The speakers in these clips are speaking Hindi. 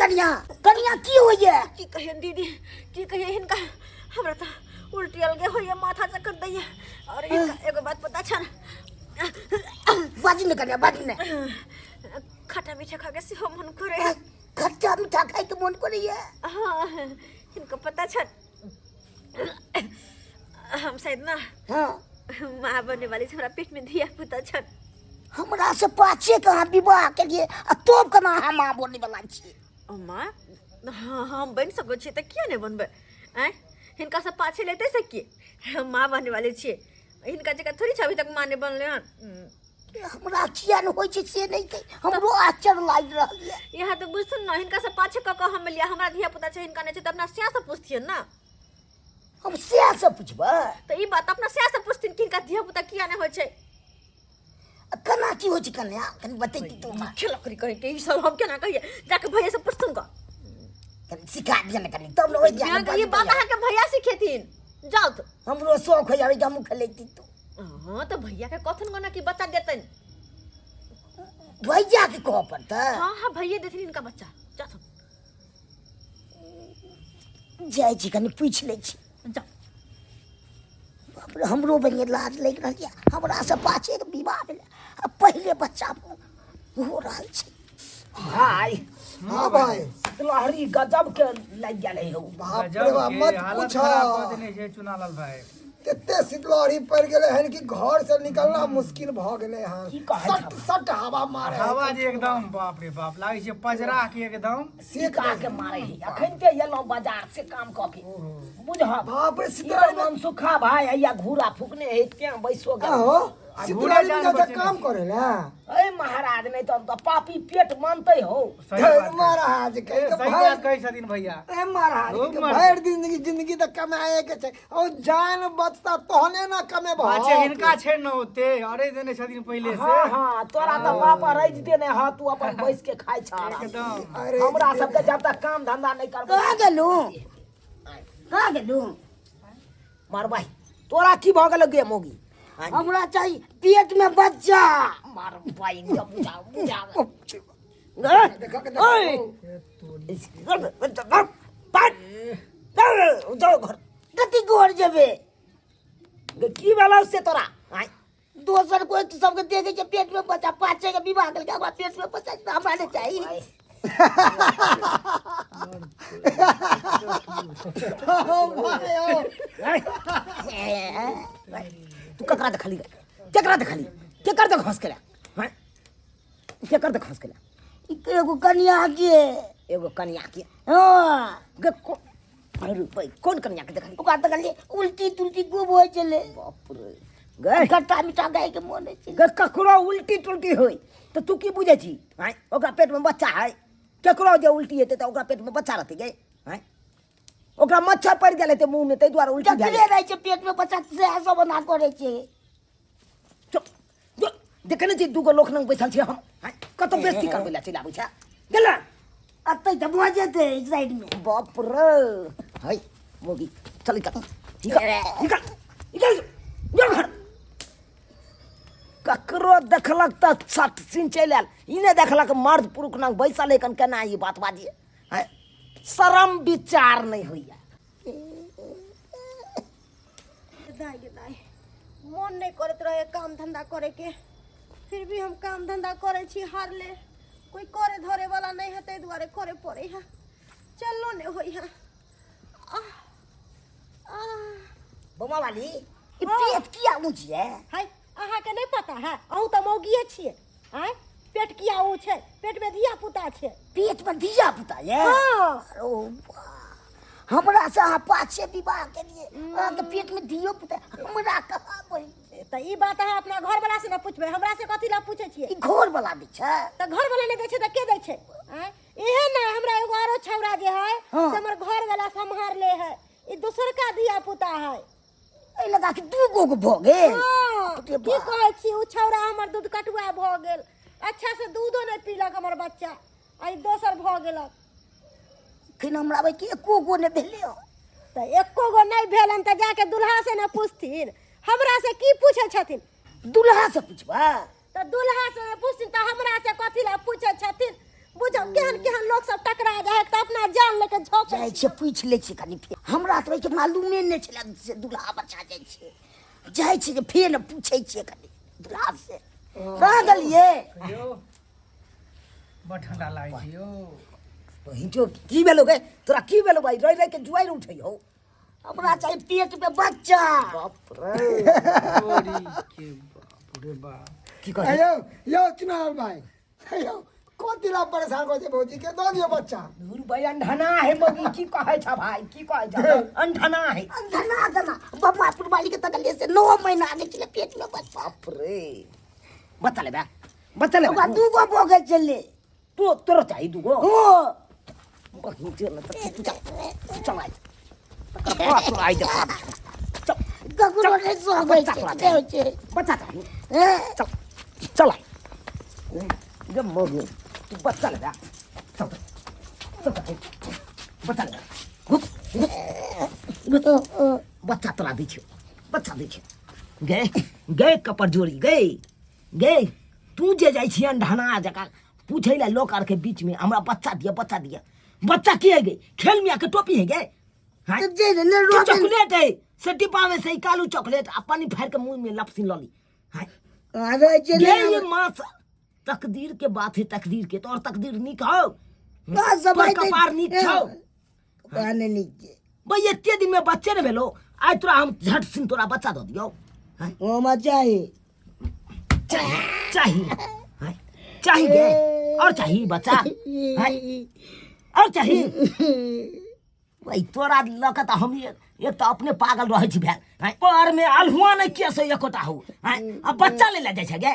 कन्या कन्या की होइए की कहिए दीदी की कहिए इनका हमरा तो उल्टी अलगे होइए माथा चक्कर दैए और इनका एगो बात पता छ बाजी ने कन्या बाजी ने खट्टा मीठा खा के सेहो मन करे खट्टा मीठा खाए के मन करैए हाँ इनको पता छ हम शायद ना हाँ माँ बनने वाली हमरा पेट में धिया पुता छ हमरा से पाछे कहाँ विवाह के लिए तोब कना हम माँ बोलने वाला छी माँ हाँ हम बन सको छी त किया नहीं बनबे हैं इनका सब पाछे लेते से की हम माँ बनने वाले छी इनका जगह थोड़ी छ अभी तक माँ ने बनले हन हमरा किया न होय छै से नहीं के हमरो आश्चर्य लाग रहल है यहाँ तो बुझ सुन ना इनका सब पाछे क हम लिया हमरा धिया पुता छै इनका नहीं छै त अपना सिया से पूछथिन ना हम सिया से पूछबे तो ई बात अपना सिया से पूछथिन कि इनका धिया पुता किया नहीं होय छै कना की होय छै कन्या कनी बतैती तो खिलकरी करे के ई सब हम केना कहिए जाके भैया से पूछथुन का कनी सिखा दिया न कनी तब होय जा ये बात अहाँ के भैया सिखेथिन जाओ तो हमरो शौक हो जावे हम खेलैती तो हाँ तो भैया के कथन गना की बच्चा देतन भैया के कह पड़ता हाँ हाँ भैया देथिन इनका बच्चा जा तो जाय छी कनी पूछ ले छी जा हमरो बनिए लाज लग रहल है हमरा से पाछे के विवाह भेल पहले बच्चा हो रहल छै भाई हाँ भाई लहरी गजब के लग गेल है बाप रे बाप मत पूछो चुनालाल भाई कितने शीतलहरी पड़ गेले हन कि घर से निकलना मुश्किल भ गेले हन सट सट हवा मारे हवा जे एकदम बाप रे बाप लागे छै पजरा के एकदम सिका के मारे है अखन ते एलो बाजार से काम क के बुझा बाप रे शीतलहरी मन सुखा भाई या घूरा फुकने है त्या बैसो का हो शीतलहरी में ज्यादा काम करे ना ए महाराज नहीं तो पापी पेट मानते हो महाराज कह सही बात कही छथिन भैया ए महाराज भर जिंदगी तो कमाए के छै और जान बचता तहने ना कमे पाछे हिनका छै न ओते अरे देने छथिन पहले से हां हां तोरा तो बापा रज देने ह तू अपन बैस के खाइ छ एकदम अरे हमरा सब के जब तक काम धंधा नहीं करबे कहां गेलू मार भाई तोरा की भ गेल गे मोगी हमरा चाहिए पेट में बच्चा मार भाई बुझा बुझा जाओ घर कति गोर जेबे की वाला से तोरा दोसर कोई तो सबके दे दे के पेट में बच्चा पाचे के विवाह के बाद पेट में बच्चा तो हमरा नहीं चाहिए तू ककरा देखली केकरा देखली केकर देख हंस केला हैं केकर देख हंस केला एगो कन्या के हां अरे भाई कौन कन्या के देखली ओका देखली उल्टी तुल्टी खूब होय चले बाप रे गए खट्टा मीठा गाय के मन छै ग ककरो उल्टी तुल्टी होय तो तू की बुझे छी हैं ओकरा पेट में बच्चा है केकरो जे उल्टी हेते त ओकरा पेट में बच्चा रहते गए हैं ओकरा मच्छर पड़ गेल हेते मुंह में तै द्वारा उल्टी भेल रहे छै पेट में बच्चा से सब बना करे छै देखने छी दूगो लोक नंग बैसल छी हम कतो बेइज्जती करबै ला चला बुझा गेला अतै त बुआ जेते साइड में बाप रे हाय मोगी चल निकल निकल निकल निकल घर ककरो देखलक त सट सिन चल आल इने देखलक मर्द पुरुष नंग बैसल है कन केना ई बात बाजिए है शर्म विचार नहीं होइया दाई मन नहीं करत रहे काम धंधा करे के फिर भी हम काम धंधा करे छी हार ले कोई करे धरे वाला नहीं है ते दुआरे करे पड़े है चलो ने होई है बमा वाली ई पेट किया ऊंच है हाय अहाँ के नहीं पता है अहू त मौगिए छिए हैं पेट किया ऊंच है पेट में धिया पुता छै पेट में धिया पुता है हां ओ हमरा से पाछे विवाह के लिए के पेट में धियो पुता हमरा कहां बोल त ई बात अहाँ अपना घर वाला से न पूछबे हमरा से कथि ला पूछे छिए ई घर वाला दै छै त घर वाला नहीं दै छै त के दै छै हैं एहे ना हमरा एगो आरो छौरा जे है से हमर घर वाला संभार ले है ई दूसर का धिया पुता है ए लगा के दू गो भ गेल की कहै छी उ छौरा हमर दूध कटुआ भ गेल अच्छा से दूधो नहीं पीलक हमर बच्चा आई दोसर भ गेलक फिर हमरा भाई के एको गो ने भेले त एको गो नहीं भेलन त जाके दुल्हा से न पूछथिन हमरा से की पूछे छथिन दुल्हा से पूछबा दुल्हा से पूछथिन त हमरा से कथि ला पूछे छथिन बुझो केहन केहन लोग सब टकरा जाए कान लेके झोंक जाइ छै पूछ ले छी कनी फेर हमरा तो के मालूमे नहि छला से दुल्हा बच्चा जाइ छै जे फेर पूछै छियै कनी दुल्हा से कहाँ गेलियै यो बड़ ठंडा लागे छै यो हिजो की भेलो गे तोरा की भेलो भाई रह रह के जुआर उठै हो हमरा चाहिए पेट में बच्चा बाप रे ओरी के बाप रे बाप की कहै यो चुनाव भाई यो कथी ला परेशान कर दे भौजी के दो दियो बच्चा दूर भाई अंधना है मगी की कहै छ भाई की कहै छ अंधना है अंधना बाबा पुरवाली के तगले से 9 महीना आने चले पेट में बच्चा बाप रे बता ले बा दूगो बोगे चले तो तोरो चाहिए दूगो हो बहिन चल चल तो आई जा गगुरो ने सोबै छै बच्चा चाहिए चल जब मोगे तू बच्चा ले चल बच्चा ले बच्चा तोरा दै छै बच्चा दै छै गए कपर जोड़ी गए तू जे जाइ छी अंधना जका पूछै ला लोक आर के बीच में हमरा बच्चा दिया बच्चा की है गे खेल मिया के टोपी है गे हां जे ने चॉकलेट है से डिब्बा में से कालू चॉकलेट आ पानी फाड़ के मुंह में लपसिन लली हां अरे जे ये मां तकदीर के बात है तकदीर के तो और तकदीर निक हो सब कपार निक छौ काने निक भाई एते दिन में बच्चे ने भेलो आज तोरा हम झट सिन तोरा बच्चा दो दियो ओ मा चाहिए और चाहिए बच्चा और चाहिए भाई तोरा लक त हम एक तो अपने पागल रहे छी भाई पर में अलहुआ नहीं किया से एकोटा हो अब बच्चा ले जाय छै गे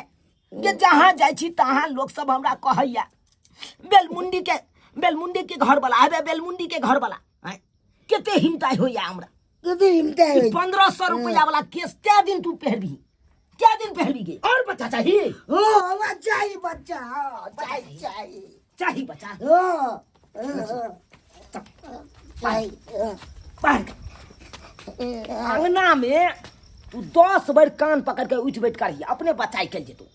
ये जहां जाय छी तहां लोग सब हमरा कहैया बेलमुंडी के घर वाला आबे बेलमुंडी के घर वाला केते हिमताई होया हमरा केते हिमताई 1500 रुपया वाला केस क्या दिन तू पहरबी क्या दिन पहली गे और बच्चा चाहिए हो हवा चाहिए बच्चा चाहिए बच्चा अंगना में तू 10 बार कान पकड़ के उठ बैठ करिए अपने बच्चा के जेतो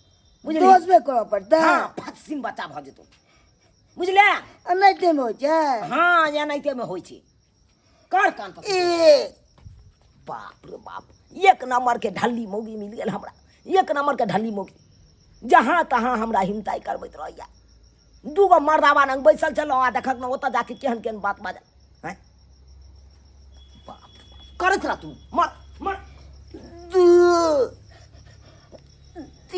बुझले 10 बार करऽ पड़ता हां फसिंग बच्चा भ जेतो बुझले अनैते में होय छै हां या अनैते में होय छै कर कान पकड़ बाप रे बाप एक नंबर के ढल्ली मौगी मिल गेल हमरा एक नंबर के ढल्ली मौगी जहां तहां हमरा हिमताई करबैत रहैया दूगो मर्दावा नंग बैसल चलो आ देखक न ओता जाके केहन केहन बात बाजा हैं बाप करत रह तू मर 2 3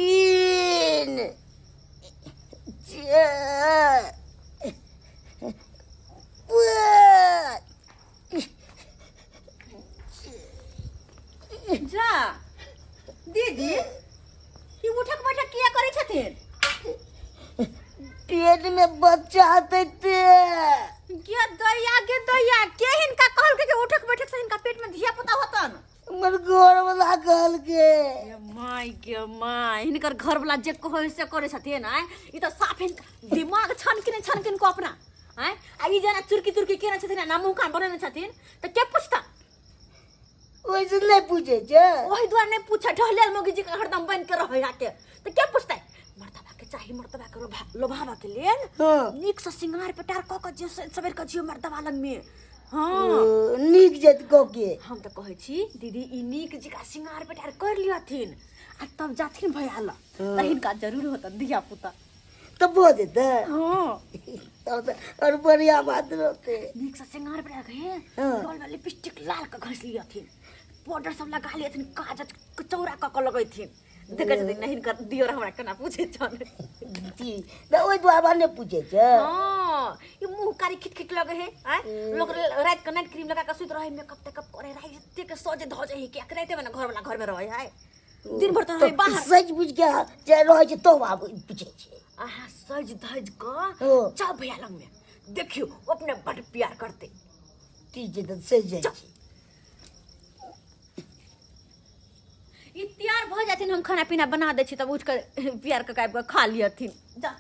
4 जा दीदी ई उठक बैठक किया करै छथिन पेट में बच्चा आते क्या दैया के हिनका कहल के उठक बैठक से हिनका पेट में धिया पुता होतन हमर घर वाला कहल के माय हिनकर घर वाला जे कहै से करे छथिन आय ई त साफ दिमाग छनकिन को अपना आय आ ई जना चुरकी केने छथिन ना मुंह कान बनेने छथिन त के पूछता ओइसे नहीं पूछे छै ओहि द्वार नहीं पूछे ढहलेल मोगी जी के हरदम बन के रहै आके त के पूछता मर्दबा के लोभावा के लेल नीक से सिंगार पटार क के जे सबेर के जियो मर्दबा लग में हां नीक जत क के हम त कहै छी दीदी ई नीक जी का सिंगार पटार कर लियथिन आ तब जाथिन भैया त हिनका जरूर होत दिया पुता तब हो जेते हां तब और बढ़िया बात रहते नीक से सिंगार पटार के डोल वाली लिपस्टिक लाल के घस लियथिन पाउडर सब लगा लियथिन काजत चौरा क लगैथिन देखे छथिन नहीं कर दियो हमरा केना पूछे छन जी त ओइ द्वारा ने पूछे छै हां ई मुंह कारी खिटखिट लगे है लोग रात के नाइट क्रीम लगा के सुत रहे मेकअप टेकअप करे रात के सजे धजे है के रात में घर वाला घर में रहे है दिन भर तो रहे बाहर सज बुझ के जे रहे छै तो बाबू पूछे छै आहा सज धज क चाव भैया लग में देखियो अपने बड़ प्यार करते की जे त सज जाय छै ई तैयार भ जाथिन हम खाना पीना बना दै छी तब उठ के प्यार के काब के खा लियथिन जा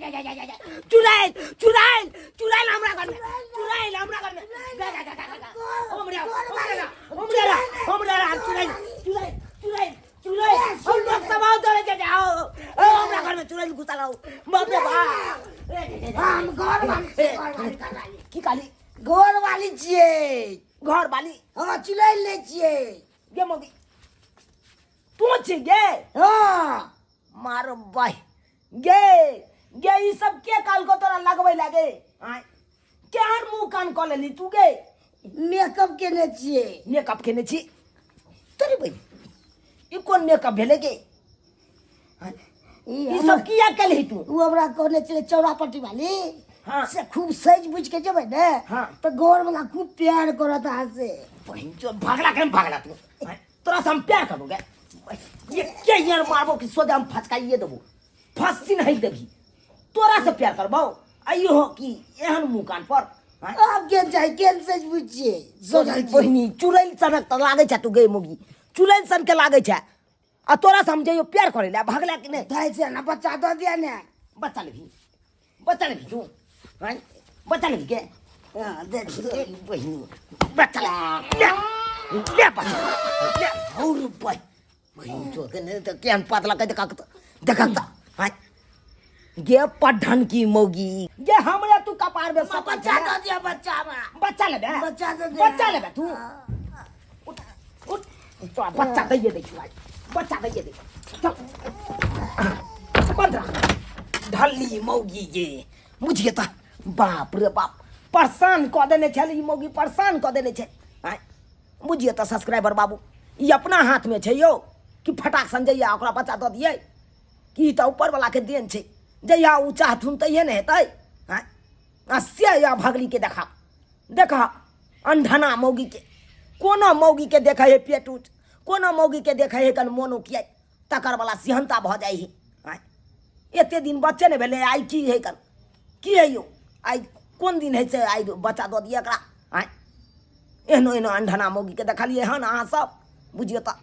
चुड़ैल चुड़ैल चुड़ैल हमरा घर में चुड़ैल हमरा घर में हमरा चुड़ैल चुड़ैल चुड़ैल चुड़ैल हम लोग सब आओ दौड़े के जाओ हमरा घर में चुड़ैल घुसा लाओ बाप रे बाप हम घर वाली की काली घर वाली छियै घर वाली हम चुड़ैल ले छियै गे मौगी तू छी गे हाँ मारो भाई गे गे ई सब के काल को तोरा लगबै लागे आय केहन मुंह कान क लेली तू गे मेकअप केने छियै मेकअप केने छी तोरी बहिन ई कोन मेकअप भेले गे ई सब किया केलही तू उ हमरा कहने छलै चौरापट्टी वाली हाँ। से खूब सज बुझ के जेबै ने हाँ। तो घर वाला खूब प्यार करत से बहिन जो भागला केन भागला तू आय, तोरा से हम प्यार करूगे ये के यार मारबो कि सोजा हम फचकाइए देबो फंसी नहीं देबी तोरा से प्यार करबो आइयो हो कि एहन मुंह कान पर आय, अब केन चाही केन सज बुझ छियै सोचल छियै। बहिनी चुड़ैल सनक त लागे छ तू गे मुगी चुड़ैल सन के लागे छ आ तोरा से हम जइयो प्यार करे ला भागला कि नहीं धाय से ना बच्चा दो दिया ने बच्चा लेबी तू हैं बच्चा लेबी के हाँ, दे दे। ए, बहिनी बच्चा ले बच्चा ले और भाई बहिनी जो के नहीं तो केहन पतला के देखा त हैं गे पढ़न की मौगी गे हमरा तू कपार में सब बच्चा दो दिया बच्चा में बच्चा लेबे बच्चा दे दे। बच्चा लेबे तू उठ उठ तो बच्चा दैए दे भाई बच्चा दैए दे चल बंद रख ढली मौगी ये मुझे तो बाप रे बाप परेशान क देने छल ई मौगी परेशान क देने छै आय बुझिए तो सब्सक्राइबर बाबू ई अपना हाथ में छै यो कि फटाक सन जइया ओकरा बच्चा दऽ दियै कि तऽ ऊपर वाला के देन छै जइया ऊ चाहथुन तइहे ने हेतै आय आ से या भगली के देखा अंधना मौगी के कोनो मौगी के देखै है पेट उठ कोनो मौगी के देखै है कन मोनो किया तकर वाला सिहनता भ जाइ है आय एते दिन बच्चे ने भेले आई की है कन की है यो आई कोन दिन है से आई बच्चा दऽ दिए एकरा आय एहनो एहनो अंधना मौगी के देखलिए हन अहाँ सब बुझियो त